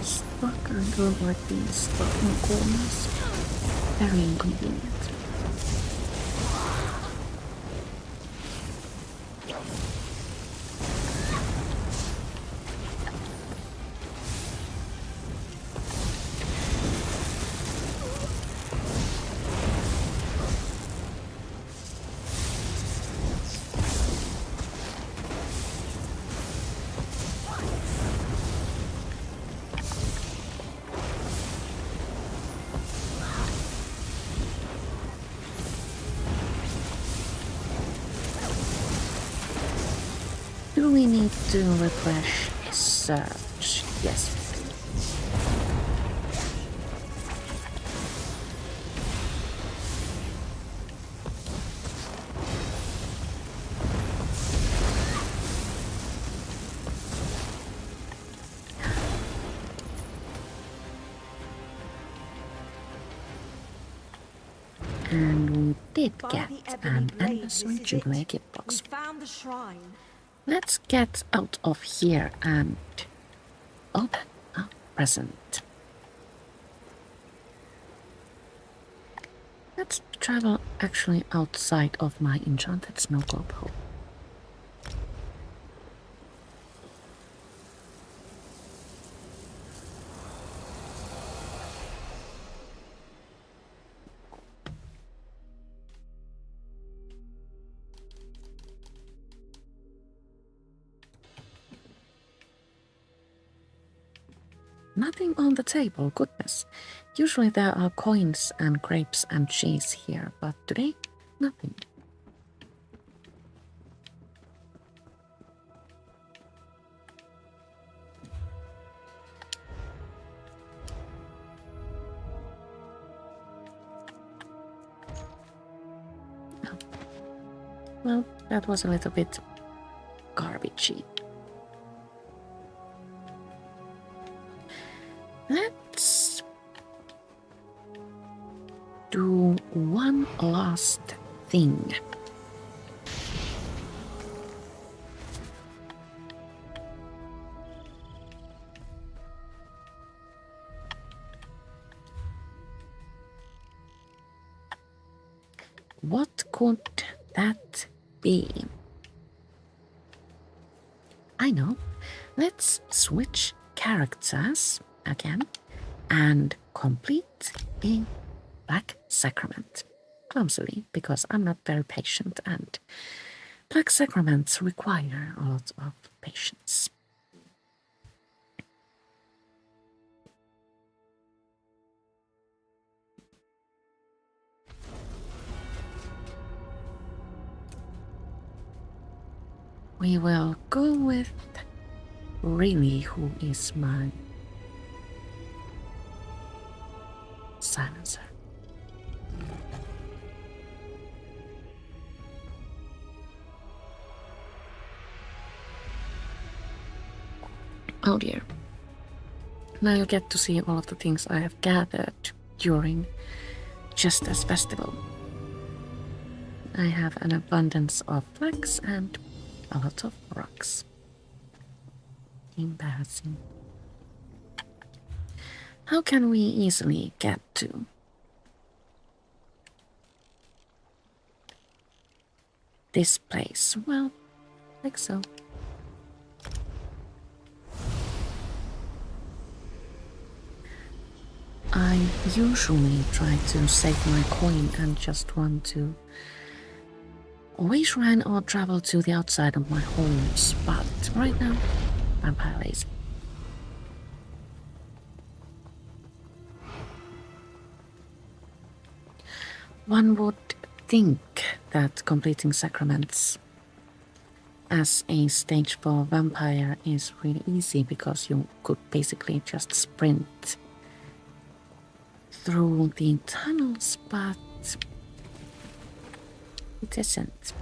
[SPEAKER 1] stuck under like these stuck in corners. Very inconvenient. Do we need to refresh a search? Yes. And we did
[SPEAKER 2] By
[SPEAKER 1] get
[SPEAKER 2] the
[SPEAKER 1] an
[SPEAKER 2] ebony blade,
[SPEAKER 1] anniversary
[SPEAKER 2] this is
[SPEAKER 1] jubilee
[SPEAKER 2] it.
[SPEAKER 1] gift
[SPEAKER 2] We
[SPEAKER 1] box.
[SPEAKER 2] found the shrine.
[SPEAKER 1] Let's get out of here and open a present. Let's travel actually outside of my enchanted snow globe hole. Nothing on the table, goodness. Usually there are coins and grapes and cheese here, but today, nothing. Oh. Well, that was a little bit garbagey. Let's do one last thing. What could that be? I know. Let's switch characters again and complete a Black Sacrament. Clumsily, because I'm not very patient and Black Sacraments require a lot of patience. We will go with really who is my silencer. Oh dear. Now you get to see all of the things I have gathered during Chester's festival. I have an abundance of flax and a lot of rocks. Embarrassing. How can we easily get to this place? Well, like so. I usually try to save my coin and just want to always run or travel to the outside of my homes, but right now I'm quite lazy. One would think that completing sacraments as a stage 4 vampire is really easy because you could basically just sprint through the tunnels, but it isn't.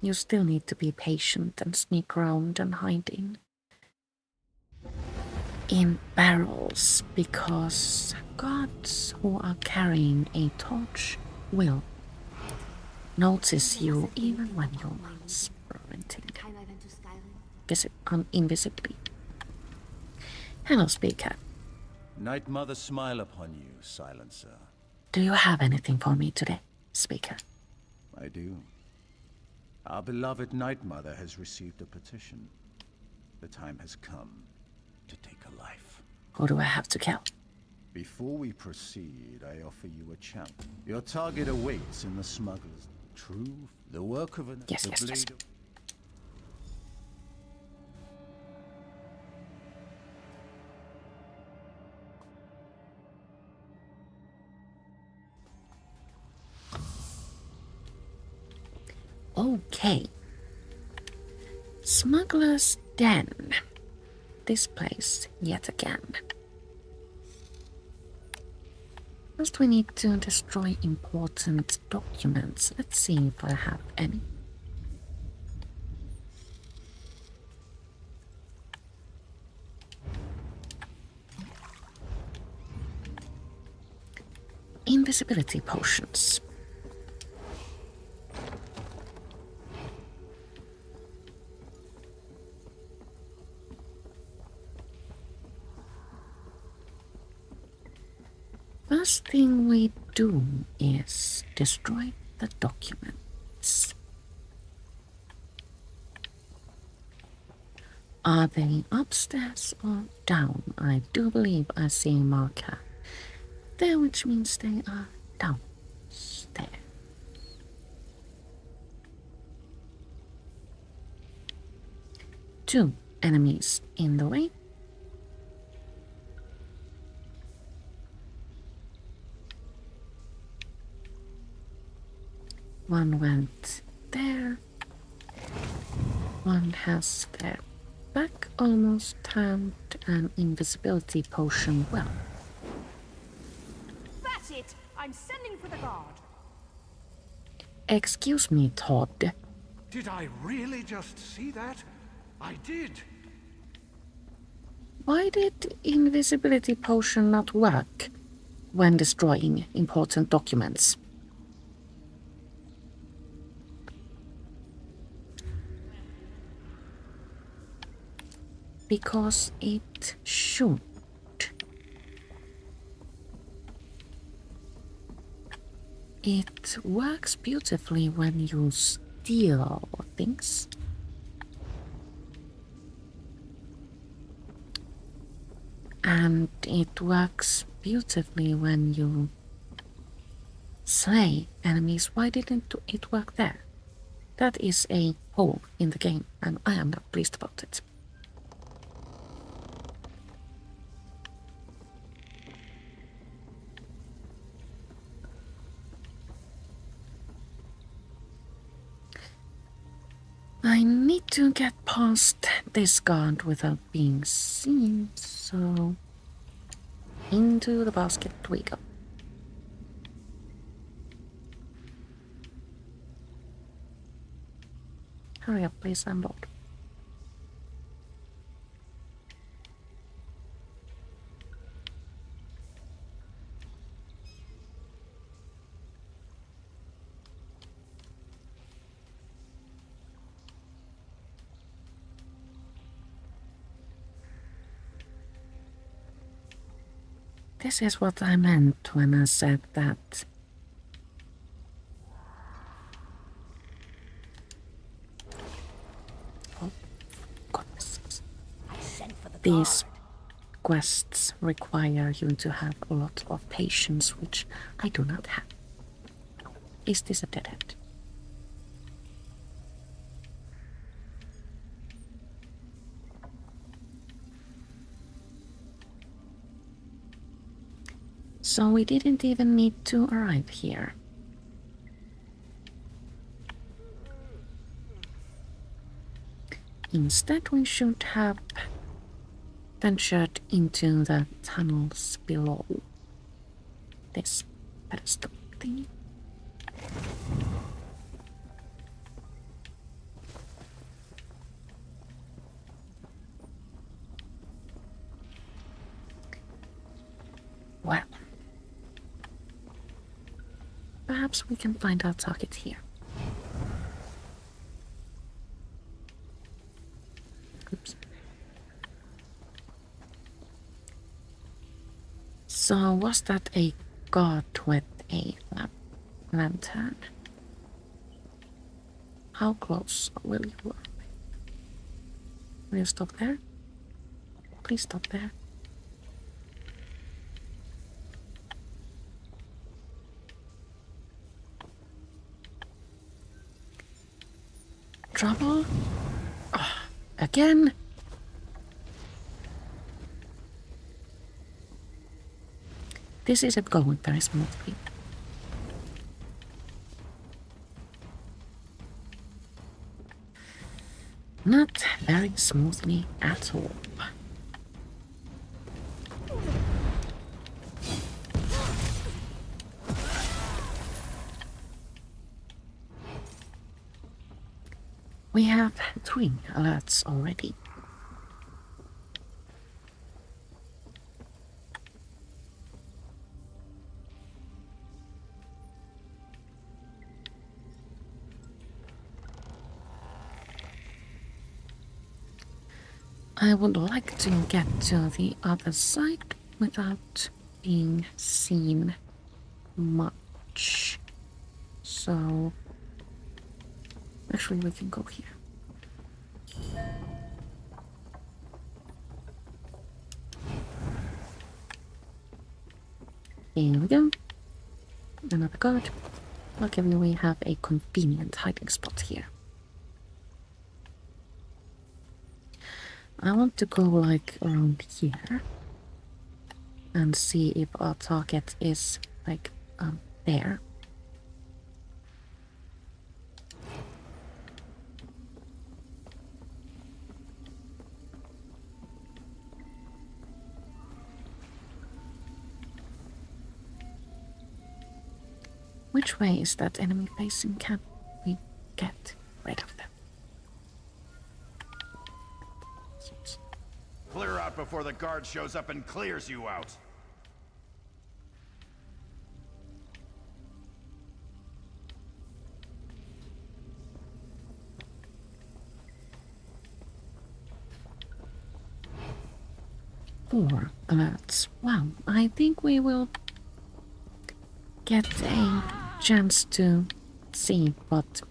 [SPEAKER 1] You still need to be patient and sneak around and hide in barrels, because gods who are carrying a torch will notice you even when you're sprinting invisibly. Hello, speaker.
[SPEAKER 8] Night Mother smile upon you, Silencer.
[SPEAKER 1] Do you have anything for me today, speaker?
[SPEAKER 8] I do. Our beloved Night Mother has received a petition. The time has come to take a life.
[SPEAKER 1] Who do I have to kill?
[SPEAKER 8] Before we proceed, I offer you a challenge. Your target awaits in the smuggler's. True, the work of an...
[SPEAKER 1] Yes,
[SPEAKER 8] the
[SPEAKER 1] yes, yes.
[SPEAKER 8] blade of-
[SPEAKER 1] Okay. Smuggler's Den. This place yet again. First we need to destroy important documents. Let's see if I have any. Invisibility potions. First thing we do is destroy the documents. Are they upstairs or down? I do believe I see a marker there, which means they are downstairs. Two enemies in the way. One went there. One has their back almost turned, an invisibility potion well.
[SPEAKER 2] That's it! I'm sending for the guard.
[SPEAKER 1] Excuse me, Todd.
[SPEAKER 7] Did I really just see that? I did.
[SPEAKER 1] Why did invisibility potion not work when destroying important documents? Because it should. It works beautifully when you steal things. And it works beautifully when you slay enemies. Why didn't it work there? That is a hole in the game, and I am not pleased about it. I need to get past this guard without being seen, so into the basket we go. Hurry up, please, I'm bored. This is what I meant when I said that oh, goodness. These quests require you to have a lot of patience, which I do not have. Is this a dead end? So we didn't even need to arrive here. Instead, we should have ventured into the tunnels below this pedestal thing. Well, perhaps we can find our target here. Oops. So was that a god with a lantern? How close will you? Will you stop there? Please stop there. Trouble? Oh, again? This isn't going very smoothly. Not very smoothly at all. We have 3 alerts already. I would like to get to the other side without being seen much. So actually we can go here. Here we go. Another guard. Luckily we have a convenient hiding spot here. I want to go like around here and see if our target is like there. Which way is that enemy facing? Can we get rid of them?
[SPEAKER 9] Clear out before the guard shows up and clears you out.
[SPEAKER 1] Four alerts. Wow, I think we will get a chance to see what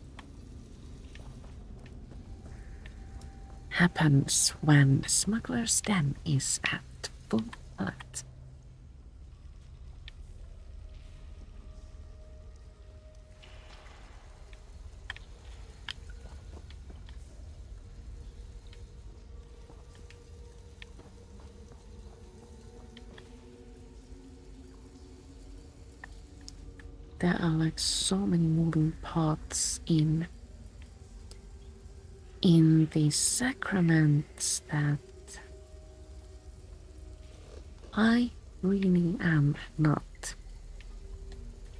[SPEAKER 1] happens when Smuggler's Den is at full alert. There are like so many moving parts in the sacraments that I really am not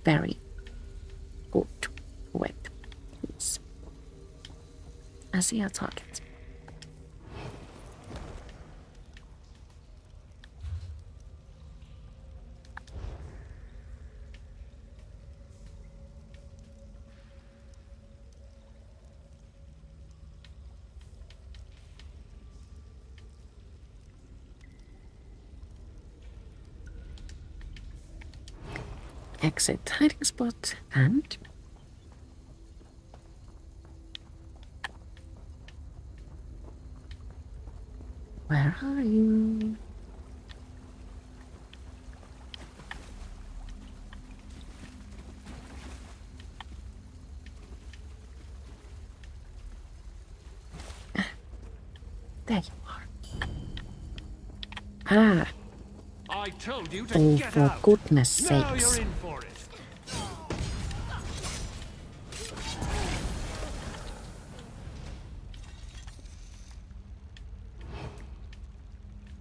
[SPEAKER 1] very good with these. I see our target. Exit hiding spot and where are you? There you are. Ah.
[SPEAKER 7] I told you to
[SPEAKER 1] Oh,
[SPEAKER 7] get
[SPEAKER 1] for
[SPEAKER 7] out.
[SPEAKER 1] goodness
[SPEAKER 7] Now
[SPEAKER 1] sakes.
[SPEAKER 7] you're in for it.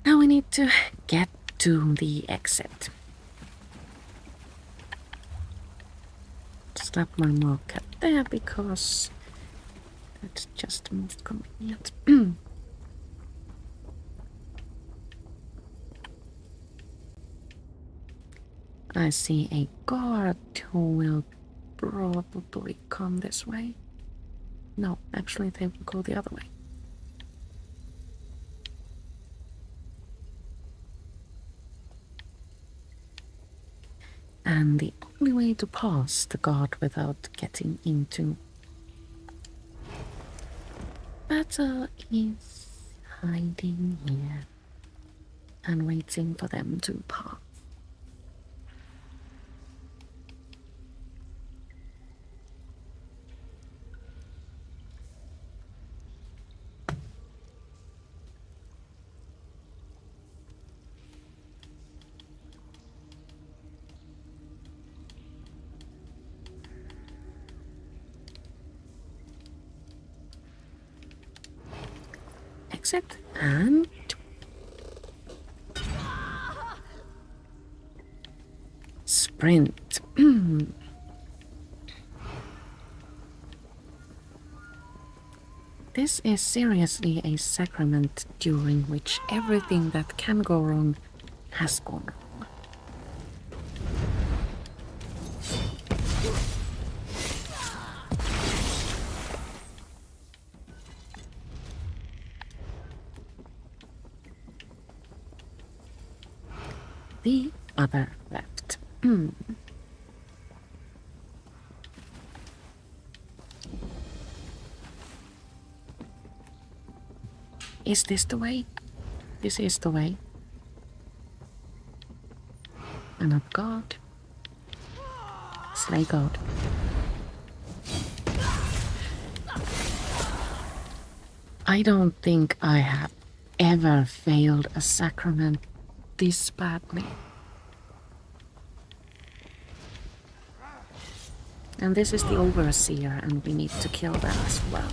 [SPEAKER 1] Now we need to get to the exit. Slap my marker there because that's just the most convenient. I see a guard who will probably come this way. No, actually they will go the other way. And the only way to pass the guard without getting into battle is hiding here and waiting for them to pass. Exit and sprint. This is seriously a sacrament during which everything that can go wrong has gone wrong. The other left. Is this the way? This is the way. Another god. Slay god. I don't think I have ever failed a sacrament this badly. And this is the overseer, and we need to kill them as well.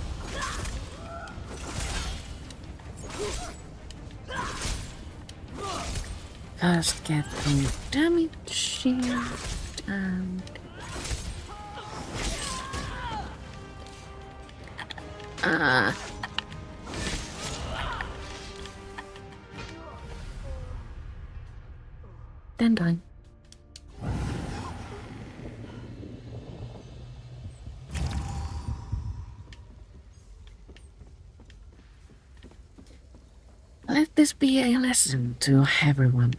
[SPEAKER 1] First get the damage shield and then die. Let this be a lesson to everyone.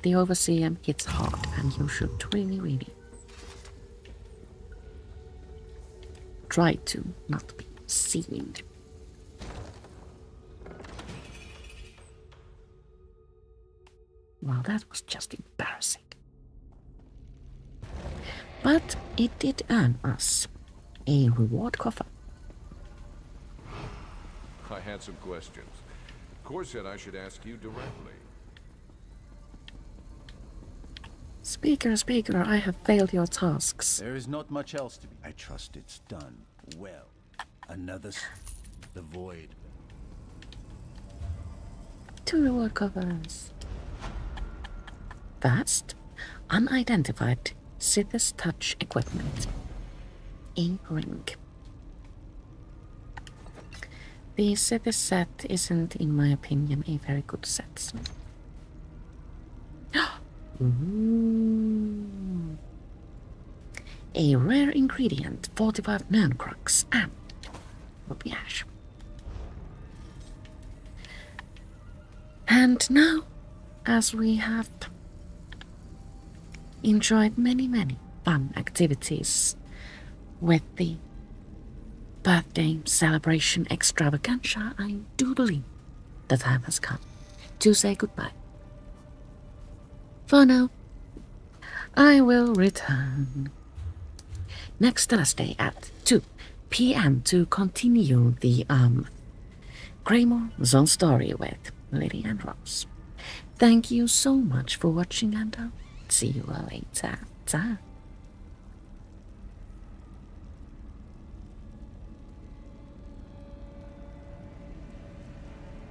[SPEAKER 1] The overseer hits hard, and you should really try to not be seen. Well, that was just embarrassing. But it did earn us a reward coffer.
[SPEAKER 10] I had some questions. Core said I should ask you directly.
[SPEAKER 1] Speaker, I have failed your tasks.
[SPEAKER 8] There is not much else to be. I trust it's done well. The void.
[SPEAKER 1] 2 reward covers. First, unidentified Sith's touch equipment. A ring. The Sith set isn't, in my opinion, a very good set. Ooh. A rare ingredient, 45 nancrux and ruby ash. And now, as we have enjoyed many fun activities with the birthday celebration extravaganza, I do believe the time has come to say goodbye. For now, I will return next Thursday at 2 p.m. to continue the Greymoor Zone story with Lily and Rose. Thank you so much for watching, and I'll see you later.